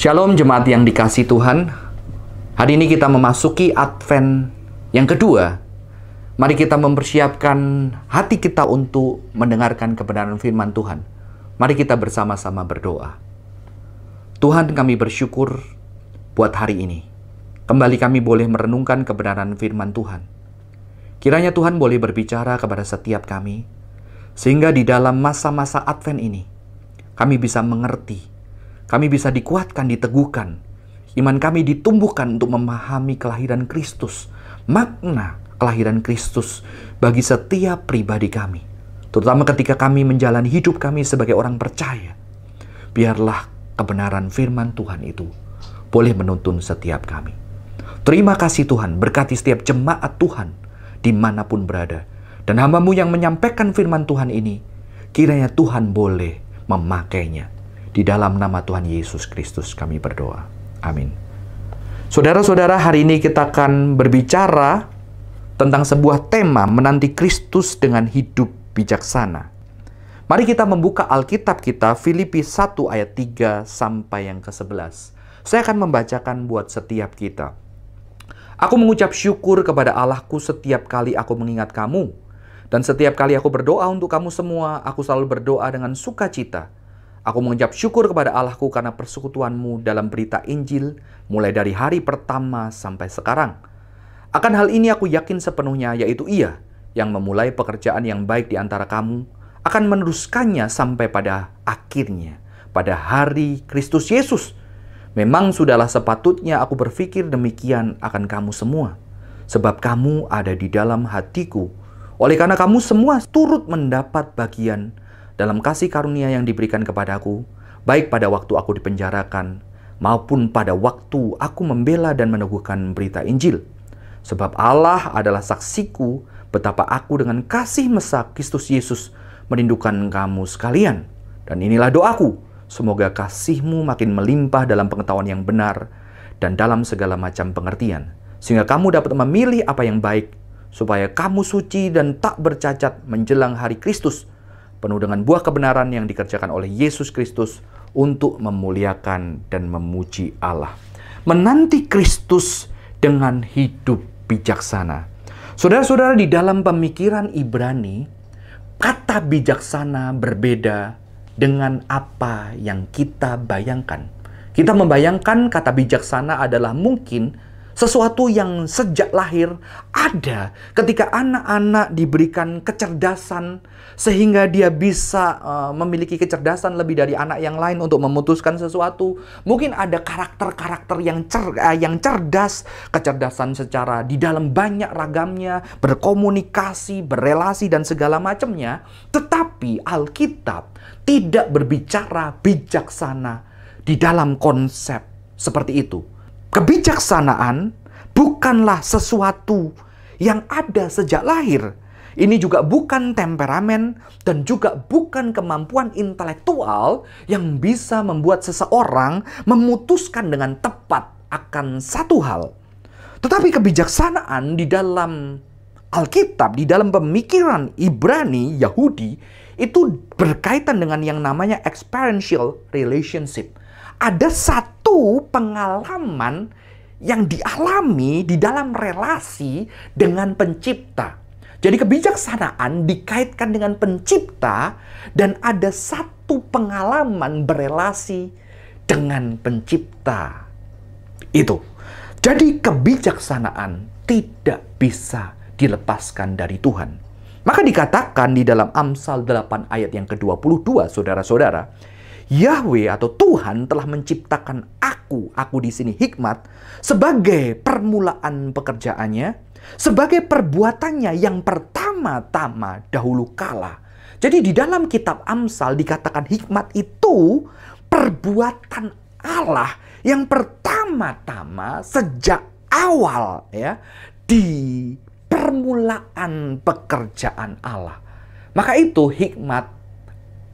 Shalom jemaat yang dikasihi Tuhan. Hari ini kita memasuki Advent yang kedua. Mari kita mempersiapkan hati kita untuk mendengarkan kebenaran firman Tuhan. Mari kita bersama-sama berdoa. Tuhan, kami bersyukur buat hari ini. Kembali kami boleh merenungkan kebenaran firman Tuhan. Kiranya Tuhan boleh berbicara kepada setiap kami, sehingga di dalam masa-masa Advent ini, kami bisa mengerti, kami bisa dikuatkan, diteguhkan. Iman kami ditumbuhkan untuk memahami kelahiran Kristus, makna kelahiran Kristus bagi setiap pribadi kami. Terutama ketika kami menjalani hidup kami sebagai orang percaya. Biarlah kebenaran firman Tuhan itu boleh menuntun setiap kami. Terima kasih Tuhan, berkati setiap jemaat Tuhan dimanapun berada. Dan hamba-Mu yang menyampaikan firman Tuhan ini, kiranya Tuhan boleh memakainya. Di dalam nama Tuhan Yesus Kristus kami berdoa. Amin. Saudara-saudara, hari ini kita akan berbicara tentang sebuah tema menanti Kristus dengan hidup bijaksana. Mari kita membuka Alkitab kita, Filipi 1 ayat 3 sampai yang ke-11. Saya akan membacakan buat setiap kita. Aku mengucap syukur kepada Allahku setiap kali aku mengingat kamu. Dan setiap kali aku berdoa untuk kamu semua, aku selalu berdoa dengan sukacita. Aku mengucap syukur kepada Allahku karena persekutuanmu dalam berita Injil, mulai dari hari pertama sampai sekarang. Akan hal ini aku yakin sepenuhnya, yaitu Ia yang memulai pekerjaan yang baik di antara kamu, akan meneruskannya sampai pada akhirnya, pada hari Kristus Yesus. Memang sudahlah sepatutnya aku berpikir demikian akan kamu semua, sebab kamu ada di dalam hatiku. Oleh karena kamu semua turut mendapat bagian dalam kasih karunia yang diberikan kepadaku, baik pada waktu aku dipenjarakan, maupun pada waktu aku membela dan meneguhkan berita Injil. Sebab Allah adalah saksiku betapa aku dengan kasih mesra Kristus Yesus merindukan kamu sekalian. Dan inilah doaku, semoga kasih-Mu makin melimpah dalam pengetahuan yang benar dan dalam segala macam pengertian, sehingga kamu dapat memilih apa yang baik, supaya kamu suci dan tak bercacat menjelang hari Kristus, penuh dengan buah kebenaran yang dikerjakan oleh Yesus Kristus untuk memuliakan dan memuji Allah. Menanti Kristus dengan hidup bijaksana. Saudara-saudara, di dalam pemikiran Ibrani, kata bijaksana berbeda dengan apa yang kita bayangkan. Kita membayangkan kata bijaksana adalah mungkin sesuatu yang sejak lahir ada ketika anak-anak diberikan kecerdasan sehingga dia bisa memiliki kecerdasan lebih dari anak yang lain untuk memutuskan sesuatu. Mungkin ada karakter-karakter yang cerdas, kecerdasan secara di dalam banyak ragamnya, berkomunikasi, berelasi dan segala macamnya. Tetapi Alkitab tidak berbicara bijaksana di dalam konsep seperti itu. Kebijaksanaan bukanlah sesuatu yang ada sejak lahir. Ini juga bukan temperamen dan juga bukan kemampuan intelektual yang bisa membuat seseorang memutuskan dengan tepat akan satu hal. Tetapi kebijaksanaan di dalam Alkitab, di dalam pemikiran Ibrani, Yahudi, itu berkaitan dengan yang namanya experiential relationship. Ada satu pengalaman yang dialami di dalam relasi dengan pencipta. Jadi kebijaksanaan dikaitkan dengan pencipta dan ada satu pengalaman berelasi dengan pencipta. Itu. Jadi kebijaksanaan tidak bisa dilepaskan dari Tuhan. Maka dikatakan di dalam Amsal 8 ayat yang ke-22, saudara-saudara, Yahweh atau Tuhan telah menciptakan aku di sini hikmat, sebagai permulaan pekerjaannya, sebagai perbuatannya yang pertama-tama dahulu kala. Jadi di dalam kitab Amsal dikatakan hikmat itu perbuatan Allah yang pertama-tama sejak awal, ya, di permulaan pekerjaan Allah. Maka itu hikmat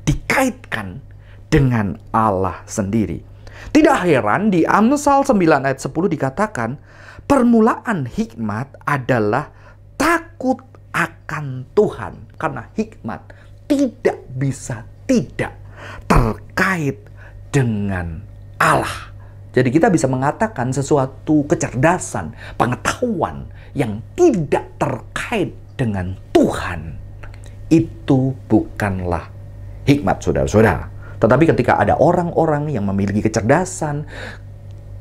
dikaitkan dengan Allah sendiri. Tidak heran di Amsal 9 ayat 10 dikatakan, permulaan hikmat adalah takut akan Tuhan. Karena hikmat tidak bisa tidak terkait dengan Allah. Jadi kita bisa mengatakan sesuatu kecerdasan, pengetahuan yang tidak terkait dengan Tuhan, itu bukanlah hikmat, saudara-saudara. Tetapi ketika ada orang-orang yang memiliki kecerdasan,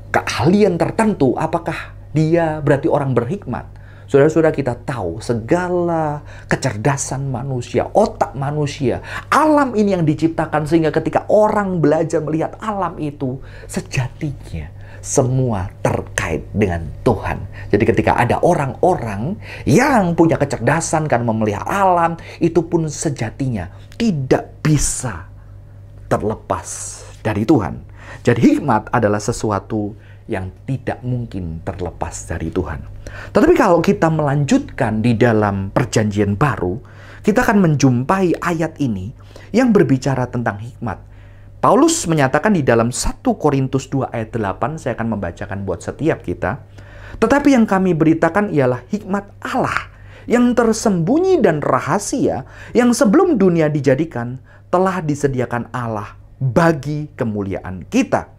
keahlian tertentu, apakah dia berarti orang berhikmat? Saudara-saudara, kita tahu segala kecerdasan manusia, otak manusia, alam ini yang diciptakan sehingga ketika orang belajar melihat alam itu, sejatinya semua terkait dengan Tuhan. Jadi ketika ada orang-orang yang punya kecerdasan karena memelihara alam, itu pun sejatinya tidak bisa terlepas dari Tuhan. Jadi hikmat adalah sesuatu yang tidak mungkin terlepas dari Tuhan. Tetapi kalau kita melanjutkan di dalam Perjanjian Baru, kita akan menjumpai ayat ini yang berbicara tentang hikmat. Paulus menyatakan di dalam 1 Korintus 2 ayat 8, saya akan membacakan buat setiap kita. Tetapi yang kami beritakan ialah hikmat Allah yang tersembunyi dan rahasia yang sebelum dunia dijadikan telah disediakan Allah bagi kemuliaan kita.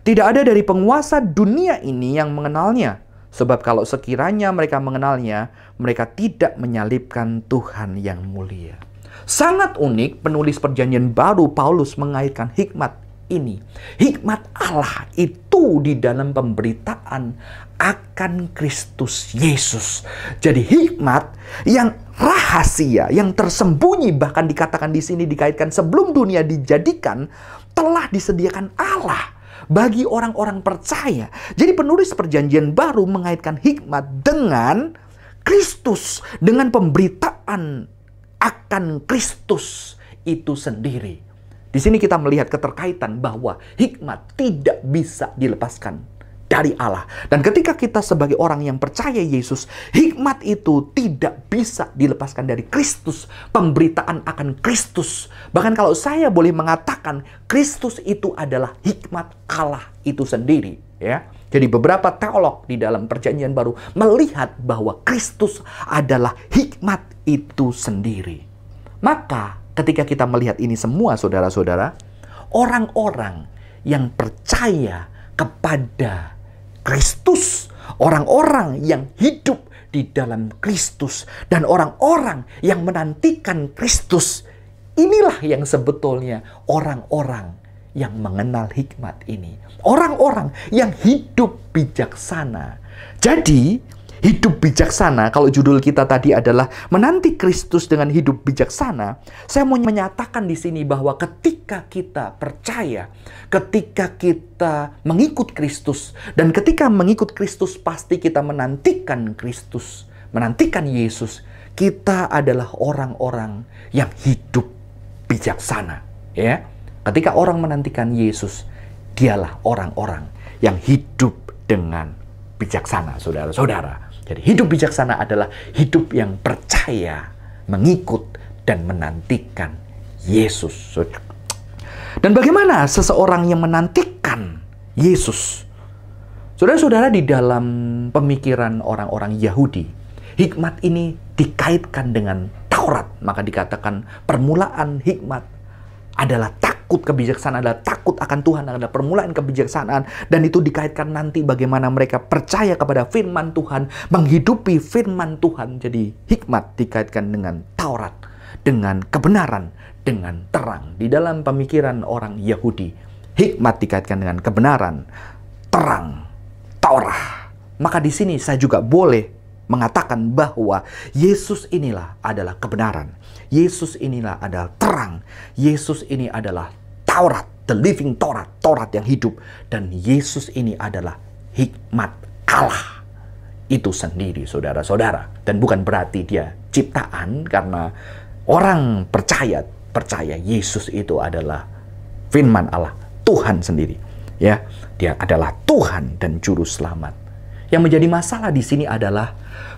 Tidak ada dari penguasa dunia ini yang mengenalnya. Sebab kalau sekiranya mereka mengenalnya, mereka tidak menyalibkan Tuhan yang mulia. Sangat unik penulis Perjanjian Baru Paulus mengaitkan hikmat ini. Hikmat Allah itu di dalam pemberitaan akan Kristus Yesus. Jadi hikmat yang rahasia, yang tersembunyi, bahkan dikatakan di sini dikaitkan sebelum dunia dijadikan, telah disediakan Allah bagi orang-orang percaya. Jadi penulis Perjanjian Baru mengaitkan hikmat dengan Kristus, dengan pemberitaan akan Kristus itu sendiri. Di sini kita melihat keterkaitan bahwa hikmat tidak bisa dilepaskan dari Allah. Dan ketika kita sebagai orang yang percaya Yesus, hikmat itu tidak bisa dilepaskan dari Kristus, pemberitaan akan Kristus. Bahkan kalau saya boleh mengatakan, Kristus itu adalah hikmat Allah itu sendiri, ya. Jadi beberapa teolog di dalam Perjanjian Baru melihat bahwa Kristus adalah hikmat itu sendiri. Maka ketika kita melihat ini semua, saudara-saudara, orang-orang yang percaya kepada Kristus, orang-orang yang hidup di dalam Kristus, dan orang-orang yang menantikan Kristus, inilah yang sebetulnya orang-orang yang mengenal hikmat ini. Orang-orang yang hidup bijaksana. Jadi, hidup bijaksana, kalau judul kita tadi adalah menanti Kristus dengan hidup bijaksana, saya mau menyatakan di sini bahwa ketika kita percaya, ketika kita mengikut Kristus, dan ketika mengikut Kristus pasti kita menantikan Kristus, menantikan Yesus, kita adalah orang-orang yang hidup bijaksana, ya. Ketika orang menantikan Yesus, dialah orang-orang yang hidup dengan bijaksana, saudara-saudara. Jadi hidup bijaksana adalah hidup yang percaya, mengikut, dan menantikan Yesus. Dan bagaimana seseorang yang menantikan Yesus? Saudara-saudara, di dalam pemikiran orang-orang Yahudi, hikmat ini dikaitkan dengan Taurat. Maka dikatakan permulaan hikmat adalah takut, kebijaksanaan adalah takut akan Tuhan, adalah permulaan kebijaksanaan. Dan itu dikaitkan nanti bagaimana mereka percaya kepada firman Tuhan, menghidupi firman Tuhan. Jadi hikmat dikaitkan dengan Taurat, dengan kebenaran, dengan terang. Di dalam pemikiran orang Yahudi, hikmat dikaitkan dengan kebenaran, terang, Taurat. Maka di sini saya juga boleh mengatakan bahwa Yesus inilah adalah kebenaran. Yesus inilah adalah terang. Yesus ini adalah Taurat, the living Taurat, Taurat yang hidup. Dan Yesus ini adalah hikmat Allah itu sendiri, saudara-saudara. Dan bukan berarti dia ciptaan, karena orang percaya Yesus itu adalah firman Allah, Tuhan sendiri. Ya, dia adalah Tuhan dan juru selamat. Yang menjadi masalah di sini adalah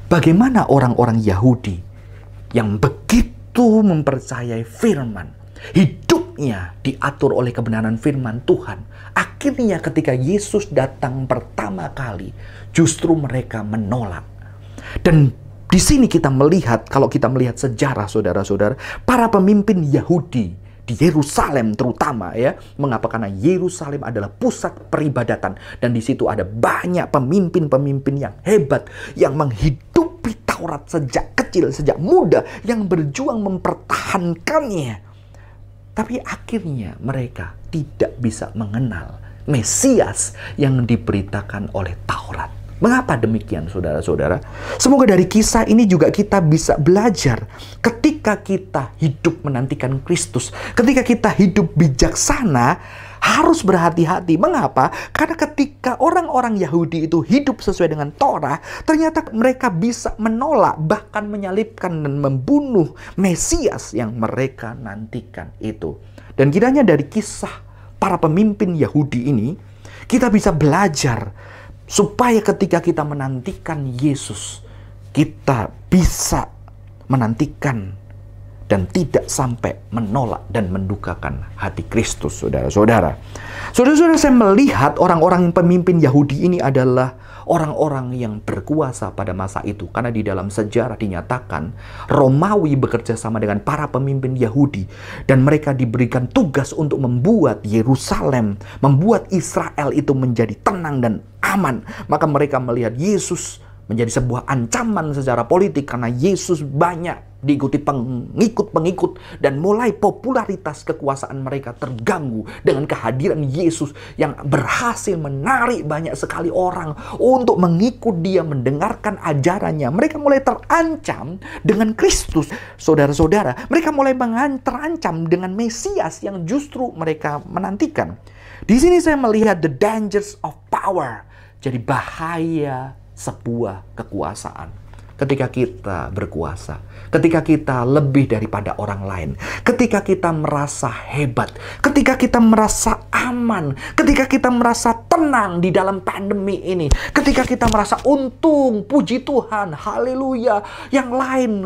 bagaimana orang-orang Yahudi yang begitu mempercayai firman, hidupnya diatur oleh kebenaran firman Tuhan. Akhirnya ketika Yesus datang pertama kali, justru mereka menolak. Dan di sini kita melihat, kalau kita melihat sejarah, saudara-saudara, para pemimpin Yahudi di Yerusalem terutama ya. Mengapa? Karena Yerusalem adalah pusat peribadatan dan di situ ada banyak pemimpin-pemimpin yang hebat yang menghidupi Taurat sejak kecil, sejak muda, yang berjuang mempertahankannya. Tapi akhirnya mereka tidak bisa mengenal Mesias yang diberitakan oleh Taurat. Mengapa demikian, saudara-saudara? Semoga dari kisah ini juga kita bisa belajar. Ketika kita hidup menantikan Kristus, ketika kita hidup bijaksana, harus berhati-hati. Mengapa? Karena ketika orang-orang Yahudi itu hidup sesuai dengan Torah, ternyata mereka bisa menolak, bahkan menyalibkan dan membunuh Mesias yang mereka nantikan itu. Dan kiranya dari kisah para pemimpin Yahudi ini, kita bisa belajar supaya ketika kita menantikan Yesus, kita bisa menantikan dan tidak sampai menolak dan mendukakan hati Kristus, saudara-saudara. Saudara-saudara, saya melihat orang-orang pemimpin Yahudi ini adalah orang-orang yang berkuasa pada masa itu. Karena di dalam sejarah dinyatakan Romawi bekerja sama dengan para pemimpin Yahudi. Dan mereka diberikan tugas untuk membuat Yerusalem, membuat Israel itu menjadi tenang dan aman. Maka mereka melihat Yesus menjadi sebuah ancaman secara politik karena Yesus banyak diikuti pengikut-pengikut dan mulai popularitas kekuasaan mereka terganggu dengan kehadiran Yesus yang berhasil menarik banyak sekali orang untuk mengikut dia, mendengarkan ajarannya. Mereka mulai terancam dengan Kristus, saudara-saudara. Mereka mulai terancam dengan Mesias yang justru mereka menantikan. Di sini saya melihat the dangers of power. Jadi bahaya sebuah kekuasaan. Ketika kita berkuasa, ketika kita lebih daripada orang lain, ketika kita merasa hebat, ketika kita merasa aman, ketika kita merasa tenang di dalam pandemi ini, ketika kita merasa untung, puji Tuhan, haleluya, yang lain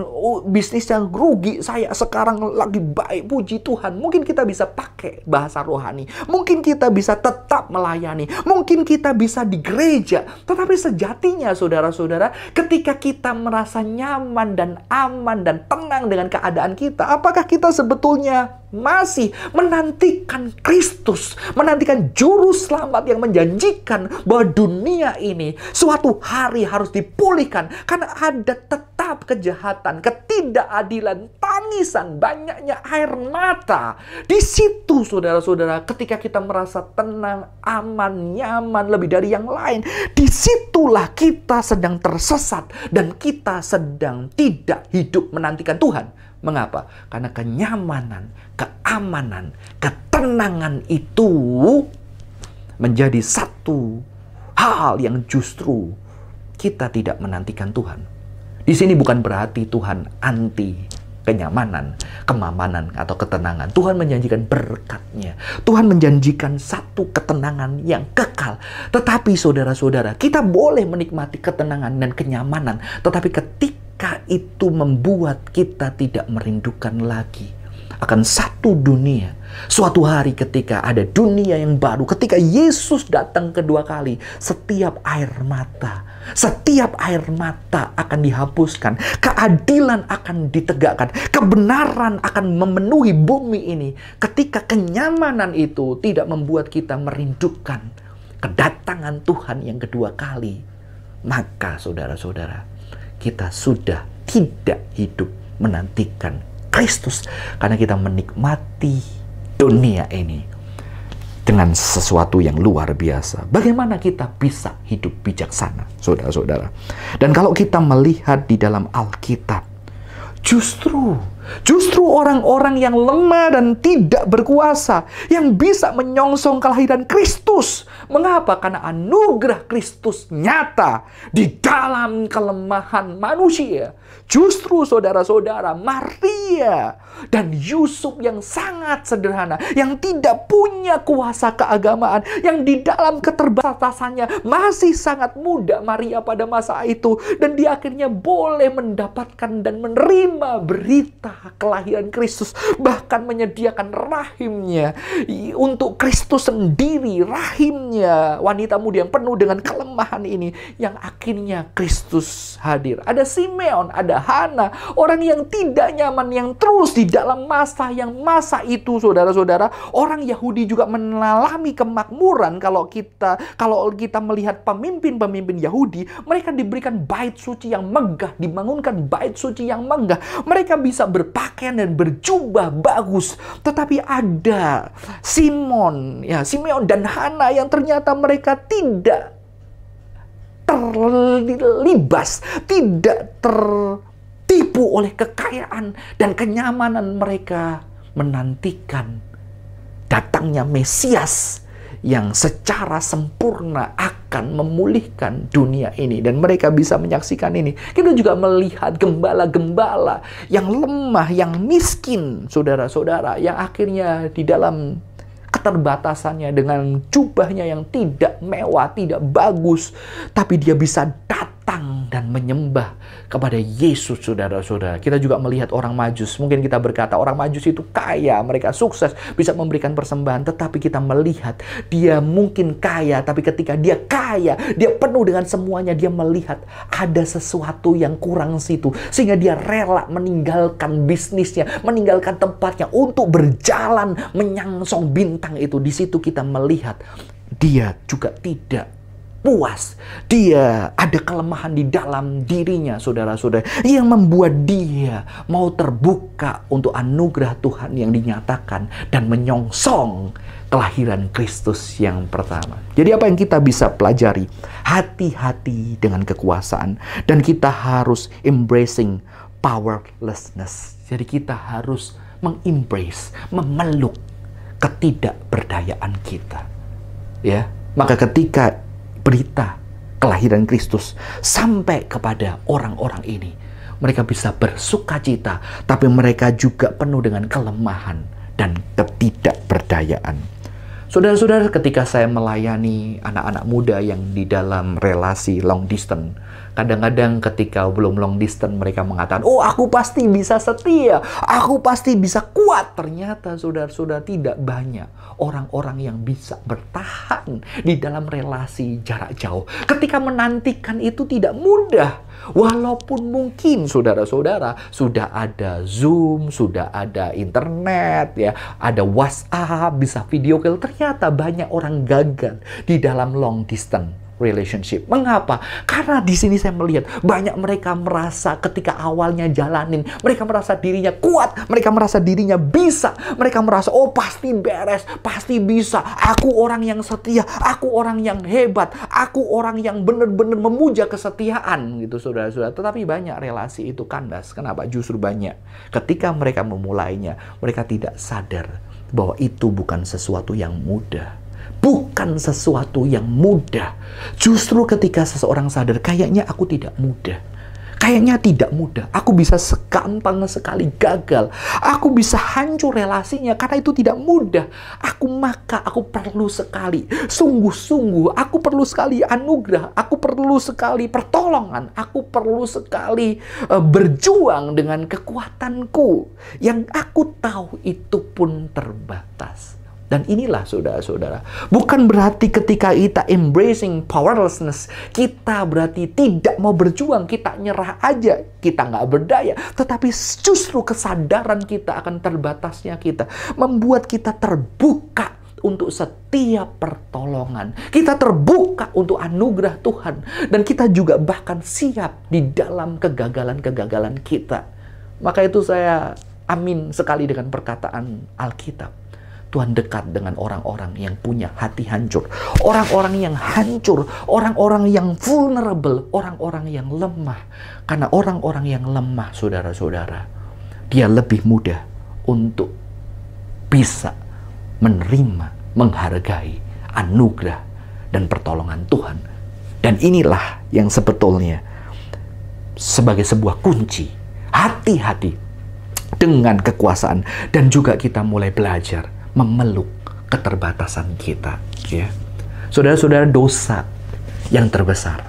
bisnis yang rugi, saya sekarang lagi baik, puji Tuhan. Mungkin kita bisa pakai bahasa rohani, mungkin kita bisa tetap melayani, mungkin kita bisa di gereja, tetapi sejatinya saudara-saudara, ketika kita merasa nyaman dan aman dan tenang dengan keadaan kita, apakah kita sebetulnya masih menantikan Kristus, menantikan juru selamat yang menjanjikan bahwa dunia ini suatu hari harus dipulihkan karena ada tetap kejahatan, ketidakadilan, tangisan, banyaknya air mata. Di situ saudara-saudara, ketika kita merasa tenang, aman, nyaman lebih dari yang lain, disitulah kita sedang tersesat dan kita sedang tidak hidup menantikan Tuhan. Mengapa? Karena kenyamanan, keamanan, ketenangan itu menjadi satu hal yang justru kita tidak menantikan Tuhan. Di sini bukan berarti Tuhan anti kenyamanan, kemamanan, atau ketenangan. Tuhan menjanjikan berkat-Nya. Tuhan menjanjikan satu ketenangan yang kekal. Tetapi saudara-saudara, kita boleh menikmati ketenangan dan kenyamanan. Tetapi ketika itu membuat kita tidak merindukan lagi akan satu dunia. Suatu hari ketika ada dunia yang baru, ketika Yesus datang kedua kali, setiap air mata akan dihapuskan, keadilan akan ditegakkan, kebenaran akan memenuhi bumi ini. Ketika kenyamanan itu tidak membuat kita merindukan kedatangan Tuhan yang kedua kali, maka saudara-saudara, kita sudah tidak hidup menantikan Kristus karena kita menikmati dunia ini dengan sesuatu yang luar biasa. Bagaimana kita bisa hidup bijaksana, saudara-saudara? Dan kalau kita melihat di dalam Alkitab, justru orang-orang yang lemah dan tidak berkuasa yang bisa menyongsong kelahiran Kristus. Mengapa? Karena anugerah Kristus nyata di dalam kelemahan manusia. Justru saudara-saudara, Maria dan Yusuf yang sangat sederhana, yang tidak punya kuasa keagamaan, yang di dalam keterbatasannya masih sangat muda Maria pada masa itu, dan dia akhirnya boleh mendapatkan dan menerima berita setelah kelahiran Kristus, bahkan menyediakan rahimnya untuk Kristus sendiri, rahimnya wanita muda yang penuh dengan kelemahan ini, yang akhirnya Kristus hadir. Ada Simeon, ada Hana, orang yang tidak nyaman, yang terus di dalam masa itu, saudara-saudara, orang Yahudi juga mengalami kemakmuran. Kalau kita melihat pemimpin-pemimpin Yahudi, mereka diberikan bait suci yang megah, dibangunkan bait suci yang megah. Mereka bisa berpakaian dan berjubah bagus. Tetapi ada Simeon dan Hana yang ternyata mereka tidak terlibas, tidak tertipu oleh kekayaan dan kenyamanan. Mereka menantikan datangnya Mesias yang secara sempurna akan memulihkan dunia ini. Dan mereka bisa menyaksikan ini. Kita juga melihat gembala-gembala yang lemah, yang miskin, saudara-saudara, yang akhirnya di dalam keterbatasannya, dengan jubahnya yang tidak mewah, tidak bagus, tapi dia bisa datang dan menyembah kepada Yesus, saudara-saudara. Kita juga melihat orang Majus. Mungkin kita berkata orang Majus itu kaya, mereka sukses, bisa memberikan persembahan. Tetapi kita melihat dia mungkin kaya, tapi ketika dia kaya, dia penuh dengan semuanya, dia melihat ada sesuatu yang kurang situ, sehingga dia rela meninggalkan bisnisnya, meninggalkan tempatnya untuk berjalan menyangsong bintang itu. Di situ kita melihat dia juga tidak puas. Dia ada kelemahan di dalam dirinya, saudara-saudara, yang membuat dia mau terbuka untuk anugerah Tuhan yang dinyatakan dan menyongsong kelahiran Kristus yang pertama. Jadi apa yang kita bisa pelajari? Hati-hati dengan kekuasaan, dan kita harus embracing powerlessness. Jadi kita harus mengembrace, memeluk ketidakberdayaan kita. Ya, maka ketika berita kelahiran Kristus sampai kepada orang-orang ini, mereka bisa bersukacita, tapi mereka juga penuh dengan kelemahan dan ketidakberdayaan. Saudara-saudara, ketika saya melayani anak-anak muda yang di dalam relasi long distance, kadang-kadang ketika belum long distance mereka mengatakan, oh aku pasti bisa setia, aku pasti bisa kuat. Ternyata saudara-saudara, tidak banyak orang-orang yang bisa bertahan di dalam relasi jarak jauh. Ketika menantikan itu tidak mudah. Walaupun mungkin saudara-saudara sudah ada Zoom, sudah ada internet, ya, ada WhatsApp, bisa video call, ternyata banyak orang gagal di dalam long distance relationship. Mengapa? Karena di sini saya melihat banyak mereka merasa ketika awalnya jalanin, mereka merasa dirinya kuat, mereka merasa dirinya bisa, mereka merasa oh pasti beres, pasti bisa, aku orang yang setia, aku orang yang hebat, aku orang yang benar-benar memuja kesetiaan, gitu saudara-saudara. Tetapi banyak relasi itu kandas. Kenapa? Justru banyak ketika mereka memulainya, mereka tidak sadar bahwa itu bukan sesuatu yang mudah. Bukan sesuatu yang mudah. Justru ketika seseorang sadar, kayaknya aku tidak mudah. Kayaknya tidak mudah. Aku bisa segampang sekali gagal. Aku bisa hancur relasinya karena itu tidak mudah. Maka aku perlu sekali, sungguh-sungguh, aku perlu sekali anugerah. Aku perlu sekali pertolongan. Aku perlu sekali berjuang dengan kekuatanku. Yang aku tahu itu pun terbatas. Dan inilah saudara-saudara, bukan berarti ketika kita embracing powerlessness, kita berarti tidak mau berjuang, kita nyerah aja, kita nggak berdaya. Tetapi justru kesadaran kita akan terbatasnya kita, membuat kita terbuka untuk setiap pertolongan. Kita terbuka untuk anugerah Tuhan. Dan kita juga bahkan siap di dalam kegagalan-kegagalan kita. Maka itu saya amin sekali dengan perkataan Alkitab. Tuhan dekat dengan orang-orang yang punya hati hancur. Orang-orang yang hancur. Orang-orang yang vulnerable. Orang-orang yang lemah. Karena orang-orang yang lemah, saudara-saudara, dia lebih mudah untuk bisa menerima, menghargai anugerah dan pertolongan Tuhan. Dan inilah yang sebetulnya sebagai sebuah kunci. Hati-hati dengan kekuasaan. Dan juga kita mulai belajar memeluk keterbatasan kita, ya. Saudara-saudara, dosa yang terbesar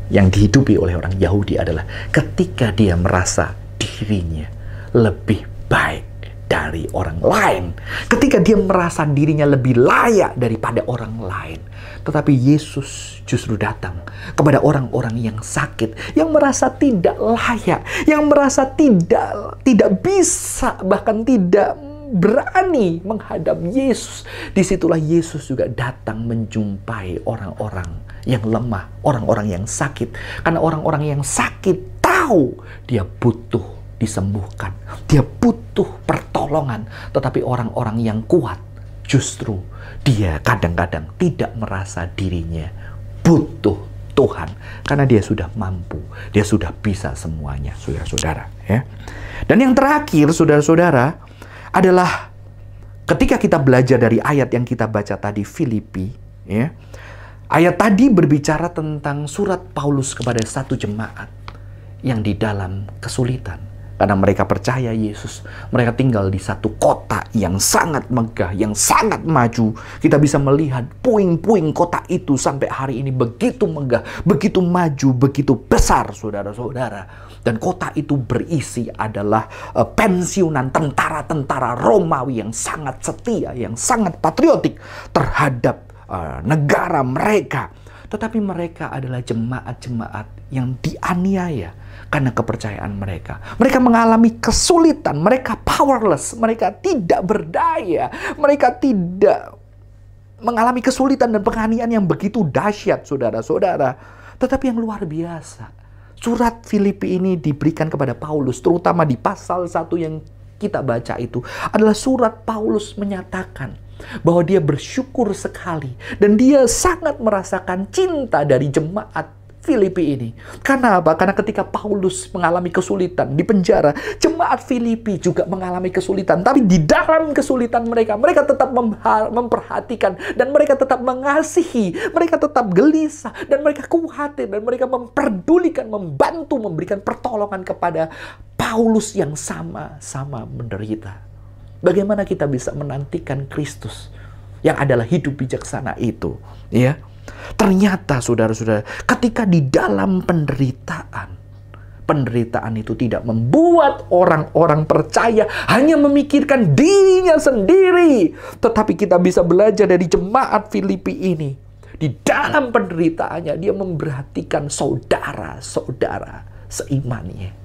yang dihidupi oleh orang Yahudi adalah ketika dia merasa dirinya lebih baik dari orang lain. Ketika dia merasa dirinya lebih layak daripada orang lain. Tetapi Yesus justru datang kepada orang-orang yang sakit, yang merasa tidak layak, yang merasa tidak bisa, bahkan tidak berani menghadap Yesus. Disitulah Yesus juga datang menjumpai orang-orang yang lemah, orang-orang yang sakit. Karena orang-orang yang sakit tahu dia butuh disembuhkan, dia butuh pertolongan. Tetapi orang-orang yang kuat justru dia kadang-kadang tidak merasa dirinya butuh Tuhan, karena dia sudah mampu, dia sudah bisa semuanya, saudara-saudara. Ya. Dan yang terakhir, saudara-saudara, adalah ketika kita belajar dari ayat yang kita baca tadi, Filipi, ya. Ayat tadi berbicara tentang surat Paulus kepada satu jemaat yang di dalam kesulitan. Karena mereka percaya Yesus, mereka tinggal di satu kota yang sangat megah, yang sangat maju. Kita bisa melihat puing-puing kota itu sampai hari ini begitu megah, begitu maju, begitu besar, saudara-saudara. Dan kota itu berisi adalah pensiunan tentara-tentara Romawi yang sangat setia, yang sangat patriotik terhadap negara mereka. Tetapi mereka adalah jemaat-jemaat yang dianiaya karena kepercayaan mereka. Mereka mengalami kesulitan, mereka powerless, mereka tidak berdaya, mereka tidak mengalami kesulitan dan penganiayaan yang begitu dahsyat, saudara-saudara. Tetapi yang luar biasa, surat Filipi ini diberikan kepada Paulus, terutama di pasal 1 yang kita baca itu, adalah surat Paulus menyatakan bahwa dia bersyukur sekali dan dia sangat merasakan cinta dari jemaat Filipi ini. Karena apa? Karena ketika Paulus mengalami kesulitan di penjara, jemaat Filipi juga mengalami kesulitan. Tapi di dalam kesulitan mereka, mereka tetap memperhatikan dan mereka tetap mengasihi, mereka tetap gelisah dan mereka khawatir dan mereka memperdulikan, membantu, memberikan pertolongan kepada Paulus yang sama-sama menderita. Bagaimana kita bisa menantikan Kristus yang adalah hidup bijaksana itu, ya? Ternyata saudara-saudara, ketika di dalam penderitaan itu tidak membuat orang-orang percaya hanya memikirkan dirinya sendiri. Tetapi kita bisa belajar dari jemaat Filipi ini. Di dalam penderitaannya dia memperhatikan saudara-saudara seimannya.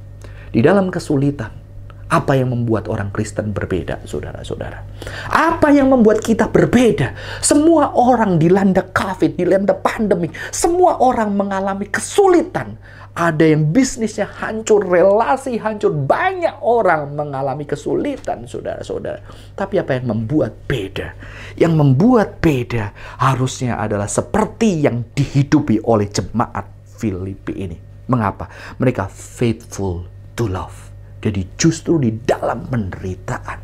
Di dalam kesulitan, apa yang membuat orang Kristen berbeda, saudara-saudara? Apa yang membuat kita berbeda? Semua orang dilanda COVID, dilanda pandemi. Semua orang mengalami kesulitan. Ada yang bisnisnya hancur, relasi hancur. Banyak orang mengalami kesulitan, saudara-saudara. Tapi apa yang membuat beda? Yang membuat beda harusnya adalah seperti yang dihidupi oleh jemaat Filipi ini. Mengapa? Mereka faithful to love. Jadi justru di dalam penderitaan,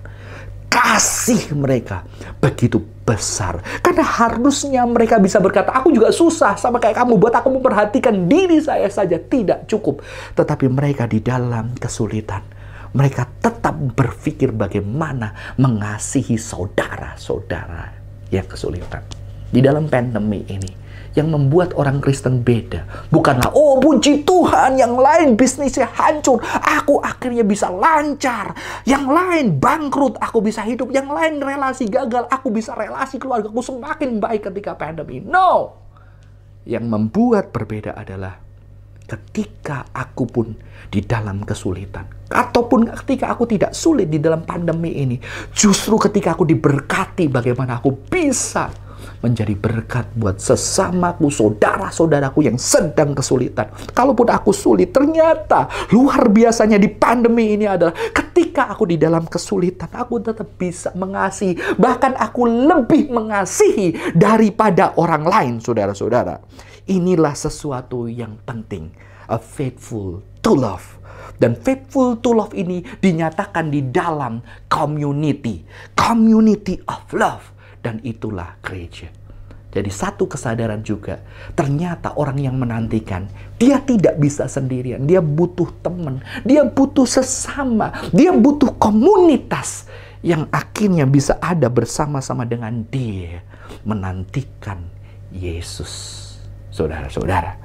kasih mereka begitu besar. Karena harusnya mereka bisa berkata, aku juga susah sama kayak kamu, buat aku memperhatikan diri saya saja tidak cukup. Tetapi mereka di dalam kesulitan, mereka tetap berpikir bagaimana mengasihi saudara-saudara yang kesulitan. Di dalam pandemi ini, yang membuat orang Kristen beda bukanlah, oh puji Tuhan, yang lain bisnisnya hancur, aku akhirnya bisa lancar. Yang lain bangkrut, aku bisa hidup. Yang lain relasi gagal, aku bisa relasi keluargaku semakin baik ketika pandemi. No! Yang membuat berbeda adalah ketika aku pun di dalam kesulitan, ataupun ketika aku tidak sulit di dalam pandemi ini, justru ketika aku diberkati, bagaimana aku bisa menjadi berkat buat sesamaku, saudara-saudaraku yang sedang kesulitan. Kalaupun aku sulit, ternyata luar biasanya di pandemi ini adalah ketika aku di dalam kesulitan, aku tetap bisa mengasihi. Bahkan aku lebih mengasihi daripada orang lain, saudara-saudara. Inilah sesuatu yang penting. A faithful to love. Dan faithful to love ini dinyatakan di dalam community. Community of love. Dan itulah gereja. Jadi satu kesadaran juga, ternyata orang yang menantikan, dia tidak bisa sendirian. Dia butuh teman, dia butuh sesama, dia butuh komunitas yang akhirnya bisa ada bersama-sama dengan dia menantikan Yesus. saudara-saudara.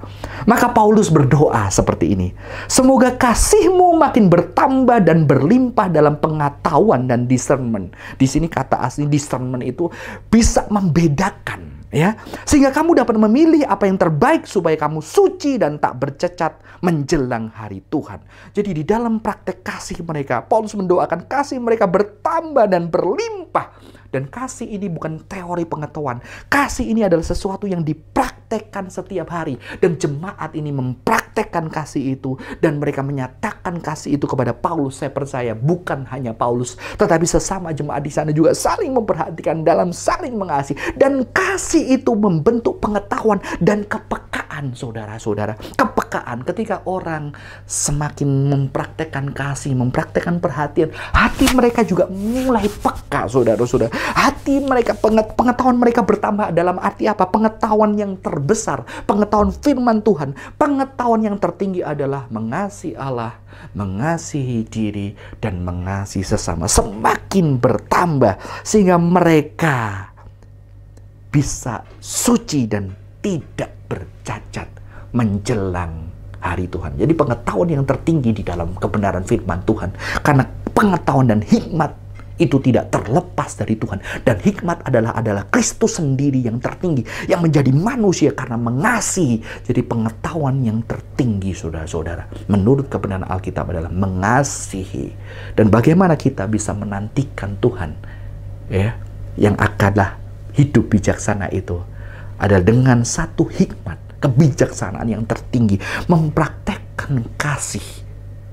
Maka Paulus berdoa seperti ini. Semoga kasihmu makin bertambah dan berlimpah dalam pengetahuan dan discernment. Di sini kata asli discernment itu bisa membedakan, ya. Sehingga kamu dapat memilih apa yang terbaik supaya kamu suci dan tak bercacat menjelang hari Tuhan. Jadi di dalam praktek kasih mereka, Paulus mendoakan kasih mereka bertambah dan berlimpah. Dan kasih ini bukan teori pengetahuan. Kasih ini adalah sesuatu yang dipraktekkan setiap hari. Dan jemaat ini mempraktekkan kasih itu. Dan mereka menyatakan kasih itu kepada Paulus. Saya percaya bukan hanya Paulus, tetapi sesama jemaat di sana juga saling memperhatikan dalam saling mengasihi. Dan kasih itu membentuk pengetahuan dan kepekaan, saudara-saudara. Kepekaan ketika orang semakin mempraktekkan kasih, mempraktekkan perhatian, hati mereka juga mulai peka, saudara-saudara. Hati mereka, pengetahuan mereka bertambah dalam arti apa? Pengetahuan yang terbesar, pengetahuan firman Tuhan, pengetahuan yang tertinggi adalah mengasihi Allah, mengasihi diri, dan mengasihi sesama. Semakin bertambah sehingga mereka bisa suci dan tidak bercacat menjelang hari Tuhan. Jadi pengetahuan yang tertinggi di dalam kebenaran firman Tuhan. Karena pengetahuan dan hikmat itu tidak terlepas dari Tuhan. Dan hikmat adalah Kristus sendiri yang tertinggi, yang menjadi manusia karena mengasihi. Jadi pengetahuan yang tertinggi, saudara-saudara, menurut kebenaran Alkitab adalah mengasihi. Dan bagaimana kita bisa menantikan Tuhan, ya, yang akanlah hidup bijaksana itu adalah dengan satu hikmat, kebijaksanaan yang tertinggi, mempraktekkan kasih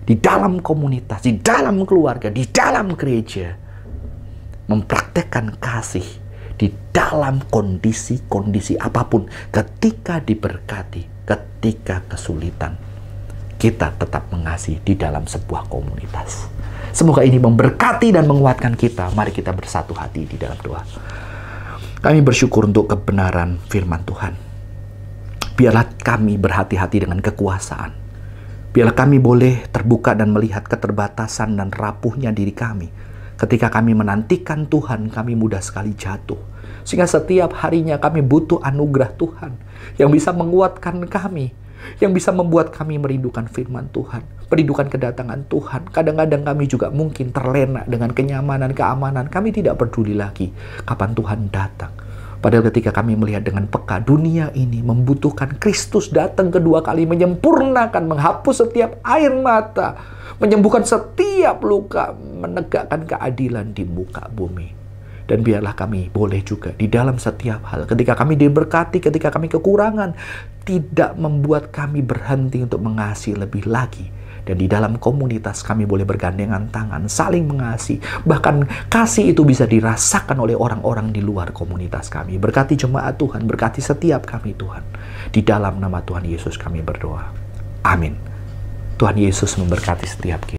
di dalam komunitas, di dalam keluarga, di dalam gereja. Mempraktekkan kasih di dalam kondisi-kondisi apapun. Ketika diberkati, ketika kesulitan, kita tetap mengasihi di dalam sebuah komunitas. Semoga ini memberkati dan menguatkan kita. Mari kita bersatu hati di dalam doa. Kami bersyukur untuk kebenaran firman Tuhan. Biarlah kami berhati-hati dengan kekuasaan. Biarlah kami boleh terbuka dan melihat keterbatasan dan rapuhnya diri kami. Ketika kami menantikan Tuhan, kami mudah sekali jatuh. Sehingga setiap harinya kami butuh anugerah Tuhan yang bisa menguatkan kami, yang bisa membuat kami merindukan firman Tuhan, merindukan kedatangan Tuhan. Kadang-kadang kami juga mungkin terlena dengan kenyamanan, keamanan. Kami tidak peduli lagi kapan Tuhan datang. Padahal ketika kami melihat dengan peka, dunia ini membutuhkan Kristus datang kedua kali, menyempurnakan, menghapus setiap air mata, menyembuhkan setiap luka, menegakkan keadilan di muka bumi. Dan biarlah kami boleh juga di dalam setiap hal, ketika kami diberkati, ketika kami kekurangan, tidak membuat kami berhenti untuk mengasihi lebih lagi. Dan di dalam komunitas kami boleh bergandengan tangan, saling mengasihi. Bahkan kasih itu bisa dirasakan oleh orang-orang di luar komunitas kami. Berkati jemaat Tuhan, berkati setiap kami Tuhan. Di dalam nama Tuhan Yesus kami berdoa. Amin. Tuhan Yesus memberkati setiap kita.